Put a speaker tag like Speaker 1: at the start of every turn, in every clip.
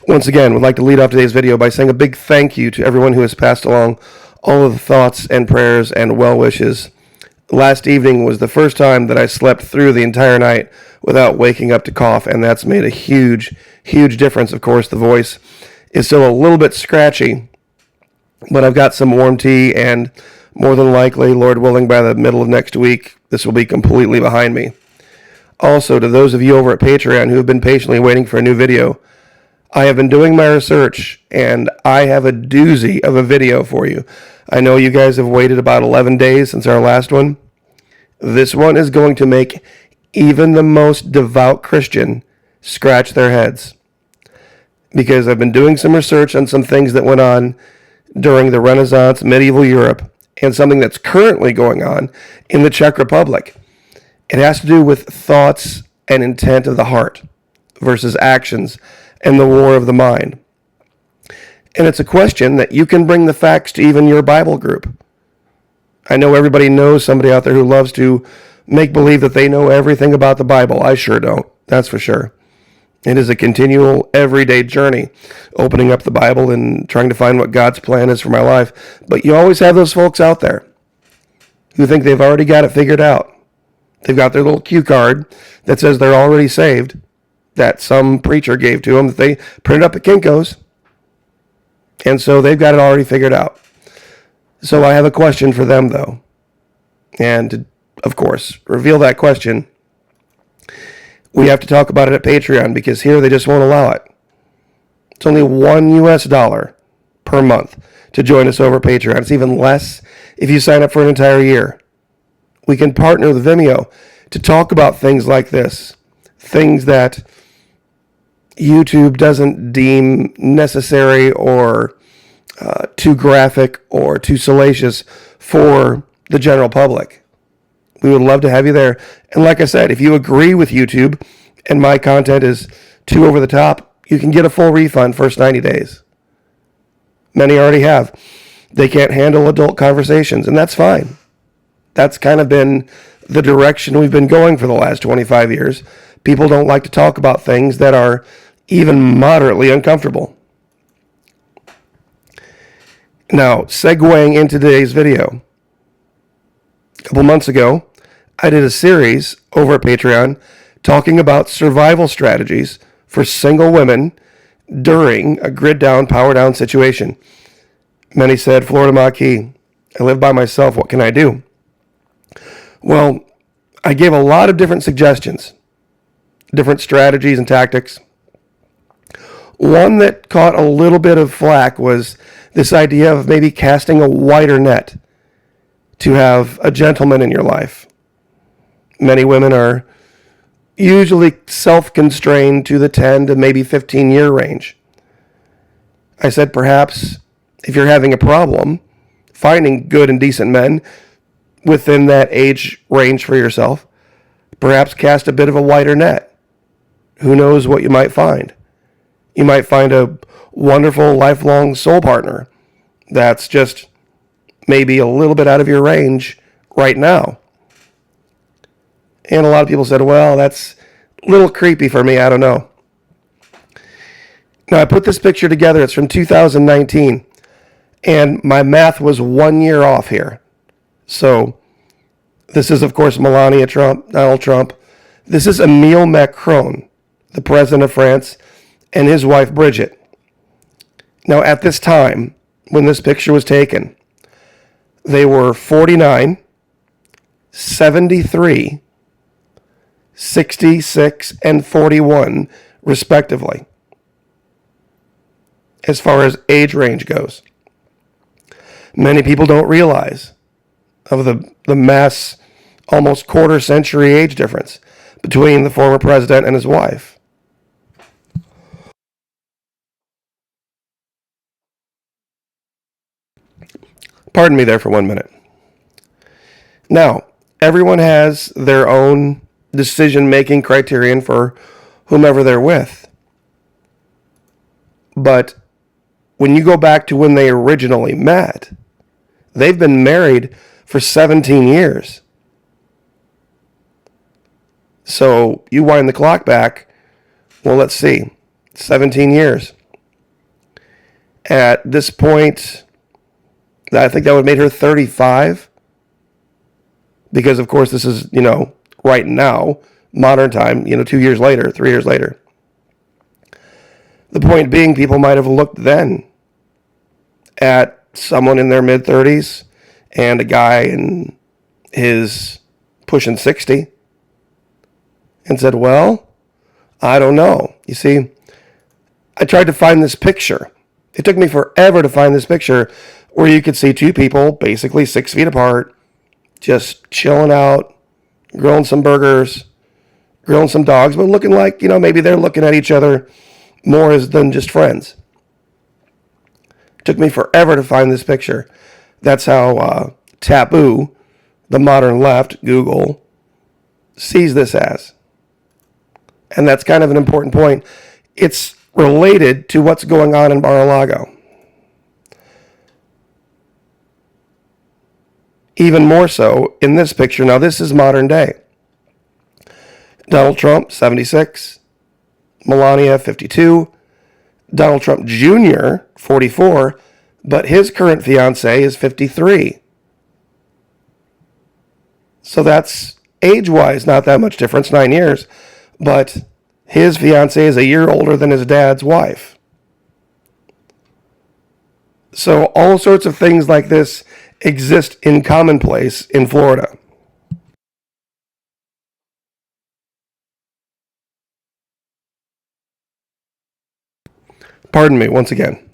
Speaker 1: Once again, would like to lead off today's video by saying a big thank you to everyone who has passed along all of the thoughts and prayers and well wishes. Last evening was the first time that I slept through the entire night without waking up to cough, and that's made a huge, huge difference. Of course, the voice is still a little bit scratchy, but I've got some warm tea, and more than likely, Lord willing, by the middle of next week, this will be completely behind me. Also, to those of you over at Patreon who have been patiently waiting for a new video, I have been doing my research, and I have a doozy of a video for you. I know you guys have waited about 11 days since our last one. This one is going to make even the most devout Christian scratch their heads, because I've been doing some research on some things that went on during the Renaissance, medieval Europe, and something that's currently going on in the Czech Republic. It has to do with thoughts and intent of the heart versus actions and the war of the mind. And it's a question that you can bring the facts to even your Bible group. I know everybody knows somebody out there who loves to make believe that they know everything about the Bible. I sure don't, that's for sure. It is a continual, everyday journey, opening up the Bible and trying to find what God's plan is for my life. But you always have those folks out there who think they've already got it figured out. They've got their little cue card that says they're already saved, that some preacher gave to them that they printed up at Kinko's. And so they've got it already figured out. So I have a question for them, though. And to, of course, reveal that question, we have to talk about it at Patreon, because here they just won't allow it. It's only $1 per month to join us over Patreon. It's even less if you sign up for an entire year. We can partner with Vimeo to talk about things like this, things that YouTube doesn't deem necessary or too graphic or too salacious for the general public. We would love to have you there. And like I said, if you agree with YouTube and my content is too over the top, you can get a full refund first 90 days. Many already have. They can't handle adult conversations, and that's fine. That's kind of been the direction we've been going for the last 25 years. People don't like to talk about things that are even moderately uncomfortable. Now, segueing into today's video. A couple months ago, I did a series over at Patreon talking about survival strategies for single women during a grid down, power down situation. Many said, Florida Maquis, I live by myself, what can I do? Well, I gave a lot of different suggestions, different strategies and tactics. One that caught a little bit of flack was this idea of maybe casting a wider net to have a gentleman in your life. Many women are usually self-constrained to the 10 to maybe 15-year range. I said perhaps if you're having a problem finding good and decent men within that age range for yourself, perhaps cast a bit of a wider net. Who knows what you might find? You might find a wonderful lifelong soul partner that's just maybe a little bit out of your range right now. And a lot of people said, well, that's a little creepy for me, I don't know. Now, I put this picture together, it's from 2019, and my math was 1 year off here. So, this is, of course, Melania Trump, Donald Trump. This is Emile Macron, the president of France, and his wife, Brigitte. Now, at this time, when this picture was taken, they were 49, 73, 66, and 41, respectively, as far as age range goes. Many people don't realize of the mass, almost quarter-century age difference between the former president and his wife. Pardon me there for 1 minute. Now, everyone has their own decision-making criterion for whomever they're with. But when you go back to when they originally met, they've been married for 17 years. So you wind the clock back, well, let's see, 17 years. At this point, I think that would have made her 35. Because, of course, this is, right now, modern time, 2 years later, 3 years later. The point being, people might have looked then at someone in their mid-30s and a guy in his pushing 60 and said, well, I don't know. You see, I tried to find this picture. It took me forever to find this picture where you could see two people basically 6 feet apart, just chilling out, grilling some burgers, grilling some dogs, but looking like, maybe they're looking at each other more as than just friends. It took me forever to find this picture. That's how taboo, the modern left, Google, sees this as. And that's kind of an important point. It's related to what's going on in Mar-a-Lago. Even more so in this picture. Now, this is modern day. Donald Trump, 76. Melania, 52. Donald Trump Jr., 44. But his current fiance is 53. So that's age-wise not that much difference, 9 years. But his fiance is a year older than his dad's wife. So all sorts of things like this exist in commonplace in Florida. Pardon me once again.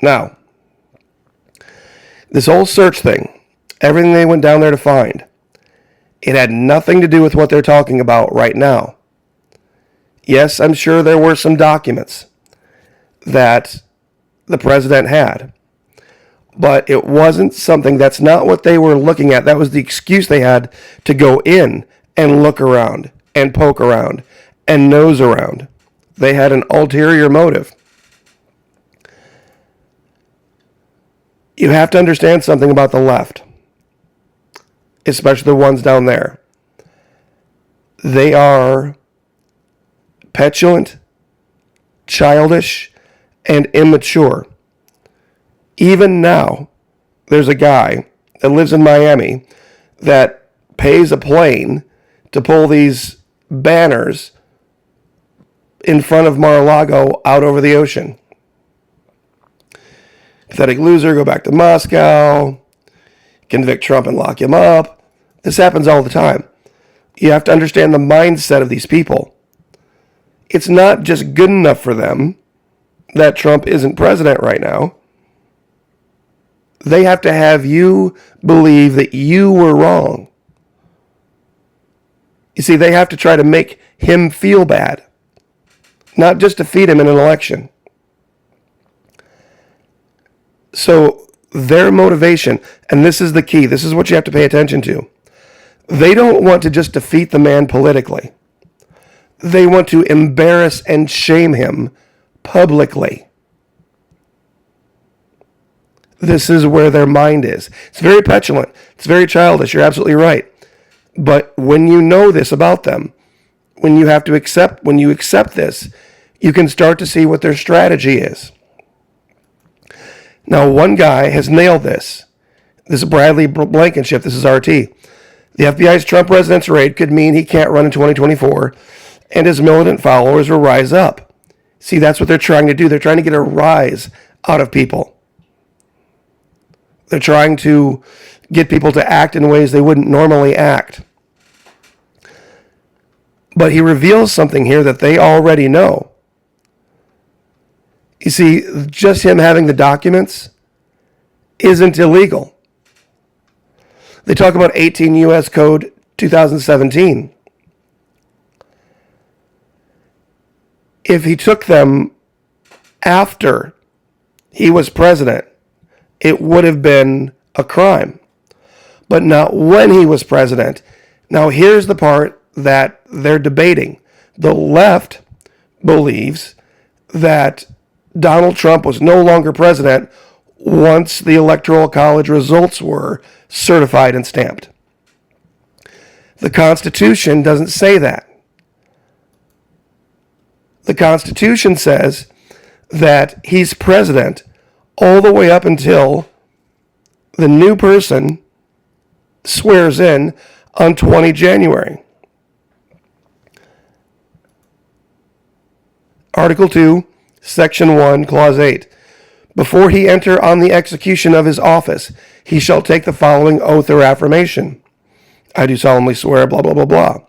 Speaker 1: Now, this whole search thing, everything they went down there to find, it had nothing to do with what they're talking about right now. Yes, I'm sure there were some documents that the president had, but it wasn't something, that's not what they were looking at. That was the excuse they had to go in and look around and poke around and nose around. They had an ulterior motive. You have to understand something about the left, especially the ones down there. They are petulant, childish, and immature. Even now, there's a guy that lives in Miami that pays a plane to pull these banners in front of Mar-a-Lago out over the ocean. Pathetic loser, go back to Moscow, convict Trump and lock him up. This happens all the time. You have to understand the mindset of these people. It's not just good enough for them that Trump isn't president right now. They have to have you believe that you were wrong. You see, they have to try to make him feel bad, not just defeat him in an election. So their motivation, and this is the key, this is what you have to pay attention to. They don't want to just defeat the man politically. They want to embarrass and shame him publicly. This is where their mind is. It's very petulant. It's very childish. You're absolutely right. But when you know this about them, when you accept this, you can start to see what their strategy is. Now, one guy has nailed this. This is Bradley Blankenship. This is RT. The FBI's Trump residence raid could mean he can't run in 2024, and his militant followers will rise up. See, that's what they're trying to do. They're trying to get a rise out of people. They're trying to get people to act in ways they wouldn't normally act. But he reveals something here that they already know. You see, just him having the documents isn't illegal. They talk about 18 U.S. Code 2017. If he took them after he was president, it would have been a crime. But not when he was president. Now, here's the part that they're debating. The left believes that Donald Trump was no longer president once the Electoral College results were certified and stamped. The Constitution doesn't say that. The Constitution says that he's president all the way up until the new person swears in on 20 January. Article 2, Section 1, Clause 8. Before he enter on the execution of his office, he shall take the following oath or affirmation. I do solemnly swear, blah, blah, blah, blah.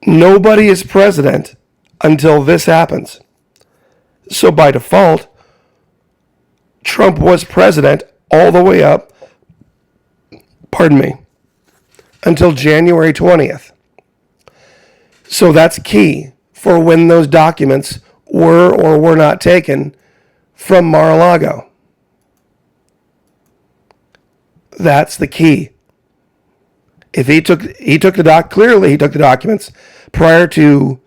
Speaker 1: Nobody is president until this happens. So by default, Trump was president all the way up, until January 20th. So that's key for when those documents were or were not taken from Mar-a-Lago. That's the key. If he took the documents prior to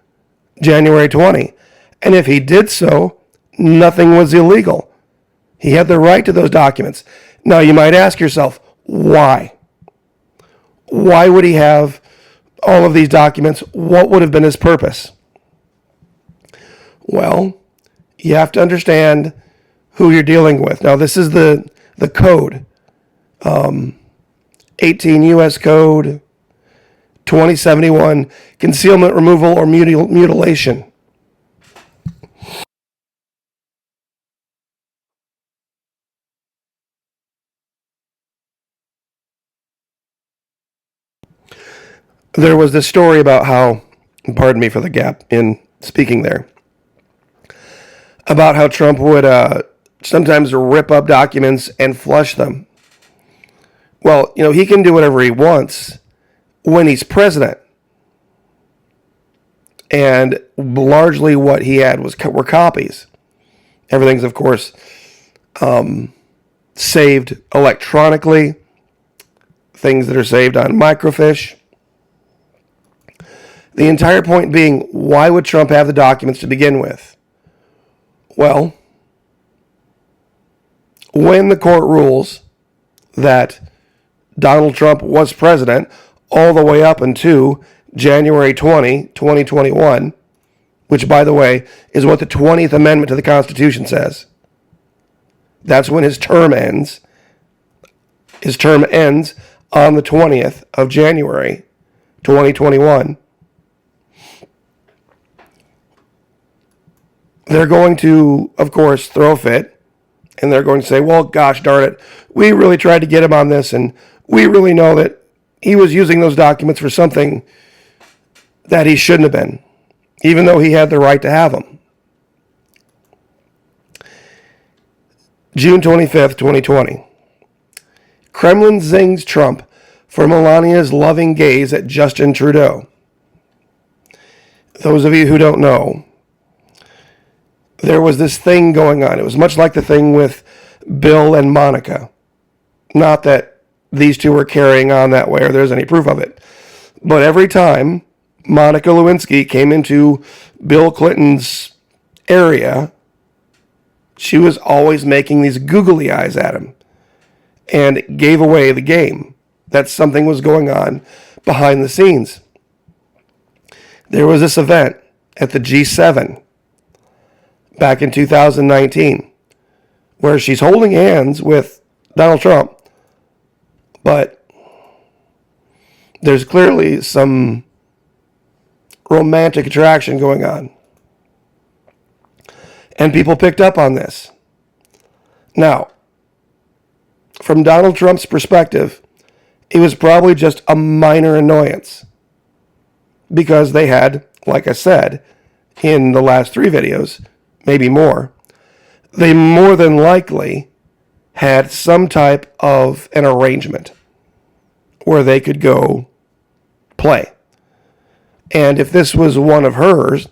Speaker 1: January 20. And if he did so, nothing was illegal. He had the right to those documents. Now you might ask yourself, why? Why would he have all of these documents? What would have been his purpose? Well, you have to understand who you're dealing with. Now this is the code. 18 U.S. Code 2071, concealment, removal, or mutilation. There was this story about how, pardon me for the gap in speaking there, about how Trump would sometimes rip up documents and flush them. Well, he can do whatever he wants when he's president. And largely what he had were copies. Everything's, of course, saved electronically. Things that are saved on microfiche. The entire point being, why would Trump have the documents to begin with? Well, when the court rules that Donald Trump was president all the way up until January 20, 2021, which, by the way, is what the 20th Amendment to the Constitution says. That's when his term ends. His term ends on the 20th of January, 2021. They're going to, of course, throw a fit, and they're going to say, well, gosh darn it, we really tried to get him on this, and we really know that he was using those documents for something that he shouldn't have been, even though he had the right to have them. June 25th, 2020. Kremlin zings Trump for Melania's loving gaze at Justin Trudeau. Those of you who don't know, there was this thing going on. It was much like the thing with Bill and Monica. Not that these two were carrying on that way or there's any proof of it. But every time Monica Lewinsky came into Bill Clinton's area, she was always making these googly eyes at him and gave away the game that something was going on behind the scenes. There was this event at the G7 back in 2019 where she's holding hands with Donald Trump, but there's clearly some romantic attraction going on. And people picked up on this. Now, from Donald Trump's perspective, it was probably just a minor annoyance because they had, like I said, in the last 3 videos, maybe more, they more than likely had some type of an arrangement where they could go play. And if this was one of hers,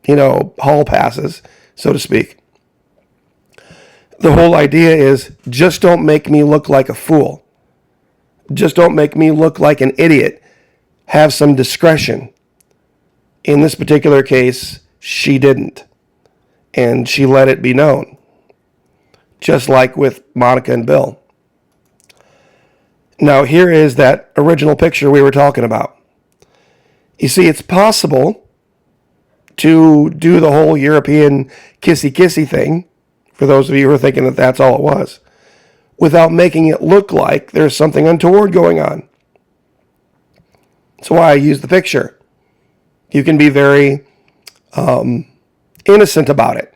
Speaker 1: hall passes, so to speak, the whole idea is just don't make me look like a fool. Just don't make me look like an idiot. Have some discretion. In this particular case, she didn't. And she let it be known. Just like with Monica and Bill. Now here is that original picture we were talking about. You see, it's possible to do the whole European kissy-kissy thing, for those of you who are thinking that that's all it was, without making it look like there's something untoward going on. That's why I use the picture. You can be very innocent about it.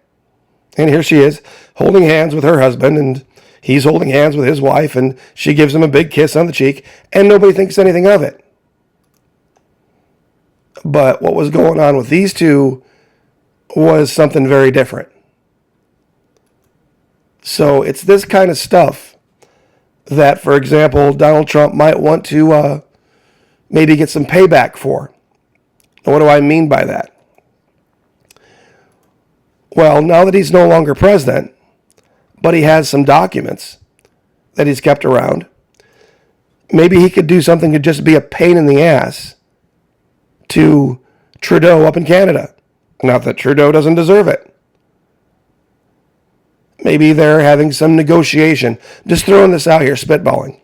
Speaker 1: And here she is, holding hands with her husband, and he's holding hands with his wife, and she gives him a big kiss on the cheek, and nobody thinks anything of it. But what was going on with these two was something very different. So it's this kind of stuff that, for example, Donald Trump might want to maybe get some payback for. And what do I mean by that? Well, now that he's no longer president, but he has some documents that he's kept around, maybe he could do something to just be a pain in the ass to Trudeau up in Canada. Not that Trudeau doesn't deserve it. Maybe they're having some negotiation, just throwing this out here, spitballing,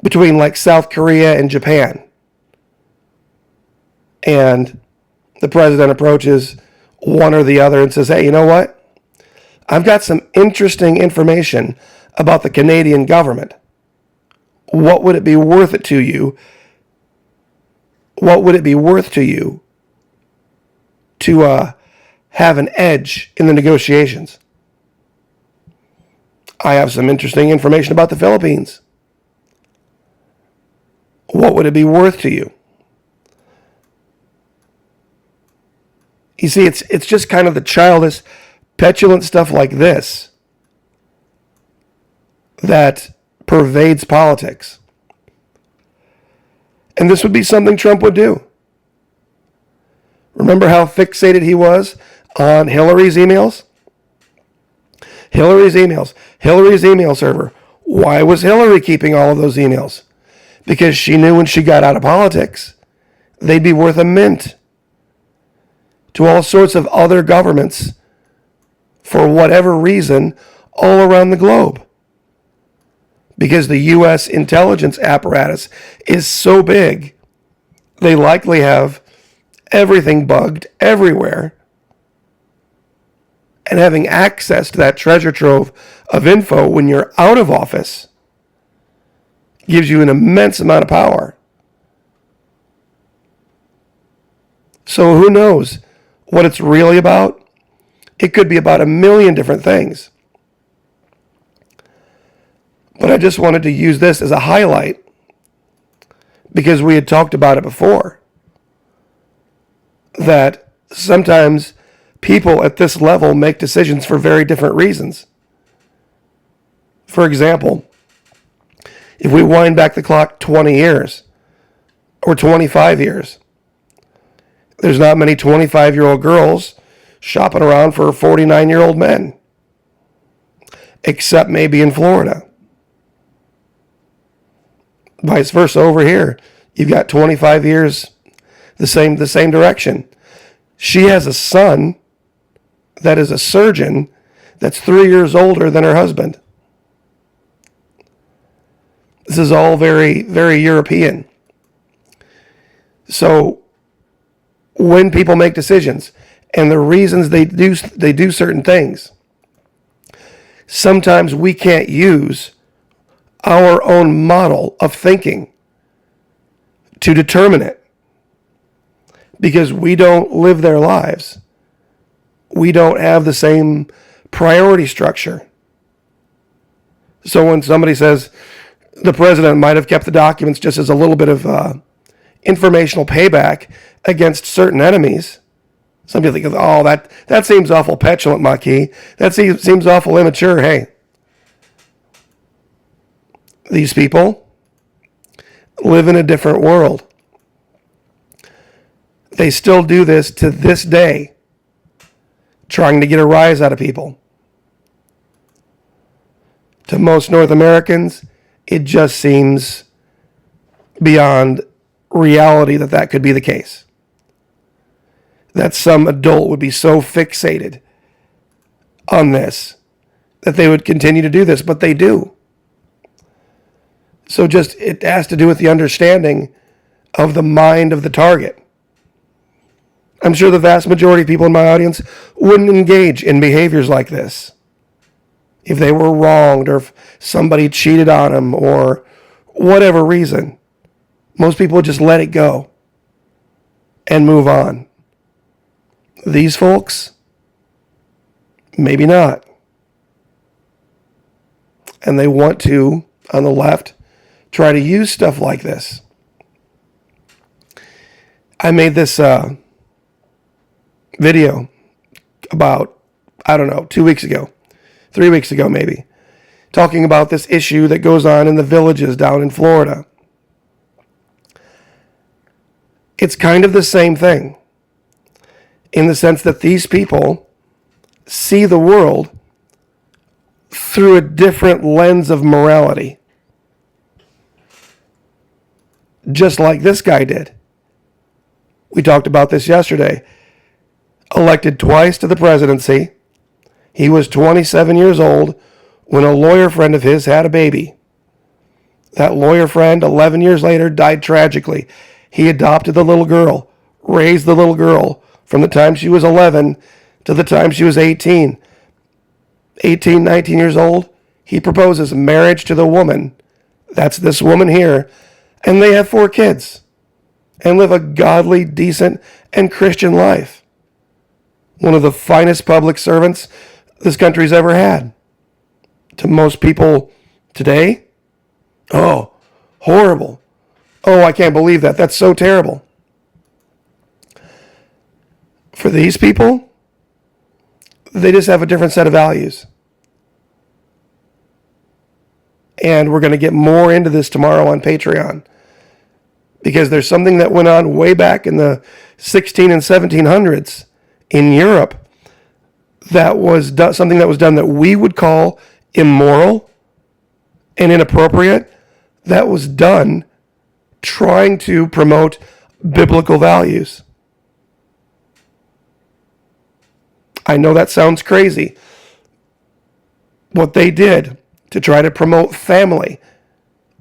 Speaker 1: between like South Korea and Japan. And the president approaches one or the other and says, hey, you know what? I've got some interesting information about the Canadian government. What would it be worth it to you? What would it be worth to you to have an edge in the negotiations? I have some interesting information about the Philippines. What would it be worth to you? You see, it's just kind of the childish, petulant stuff like this that pervades politics. And this would be something Trump would do. Remember how fixated he was on Hillary's emails? Hillary's email server. Why was Hillary keeping all of those emails? Because she knew when she got out of politics, they'd be worth a mint to all sorts of other governments for whatever reason all around the globe. Because the U.S. intelligence apparatus is so big, they likely have everything bugged everywhere. And having access to that treasure trove of info when you're out of office gives you an immense amount of power. So who knows what it's really about? It could be about a million different things. But I just wanted to use this as a highlight because we had talked about it before. That sometimes people at this level make decisions for very different reasons. For example, if we wind back the clock 20 years or 25 years, there's not many 25-year-old girls shopping around for 49-year-old men, except maybe in Florida. Vice versa over here. You've got 25 years the same direction. She has a son that is a surgeon that's 3 years older than her husband. This is all very, very European. So when people make decisions and the reasons they do certain things, sometimes we can't use our own model of thinking to determine it because we don't live their lives. We don't have the same priority structure. So when somebody says the president might have kept the documents just as a little bit of informational payback against certain enemies, some people think, oh, that seems awful petulant, Maquis. That seems awful immature. Hey, these people live in a different world. They still do this to this day, trying to get a rise out of people. To most North Americans, it just seems beyond reality that could be the case. That some adult would be so fixated on this that they would continue to do this, but they do. So it has to do with the understanding of the mind of the target. I'm sure the vast majority of people in my audience wouldn't engage in behaviors like this if they were wronged or if somebody cheated on them or whatever reason. Most people would just let it go and move on. These folks, maybe not. And they want to, on the left, try to use stuff like this. I made this video about, 2 weeks ago, 3 weeks ago maybe, talking about this issue that goes on in the villages down in Florida. It's kind of the same thing in the sense that these people see the world through a different lens of morality, just like this guy did. We talked about this yesterday. Elected twice to the presidency. He was 27 years old when a lawyer friend of his had a baby. That lawyer friend, 11 years later, died tragically. He adopted the little girl, raised the little girl from the time she was 11 to the time she was 18. 18, 19 years old, he proposes marriage to the woman. That's this woman here. And they have 4 kids and live a godly, decent, and Christian life. One of the finest public servants this country's ever had. To most people today, oh, horrible. Oh, I can't believe that. That's so terrible. For these people, they just have a different set of values. And we're going to get more into this tomorrow on Patreon. Because there's something that went on way back in the 16 and 1700s in Europe that was something that was done that we would call immoral and inappropriate. That was done trying to promote biblical values. I know that sounds crazy. What they did to try to promote family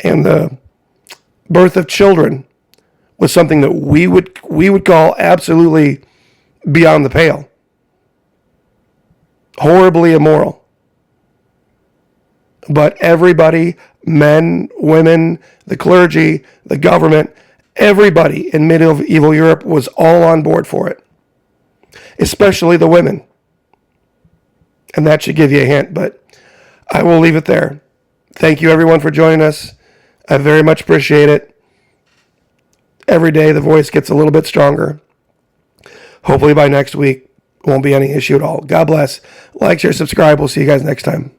Speaker 1: and the birth of children was something that we would call absolutely beyond the pale. Horribly immoral. But everybody, men, women, the clergy, the government, everybody in medieval Europe was all on board for it. Especially the women. And that should give you a hint, but I will leave it there. Thank you everyone for joining us. I very much appreciate it. Every day the voice gets a little bit stronger. Hopefully by next week won't be any issue at all. God bless. Like, share, subscribe. We'll see you guys next time.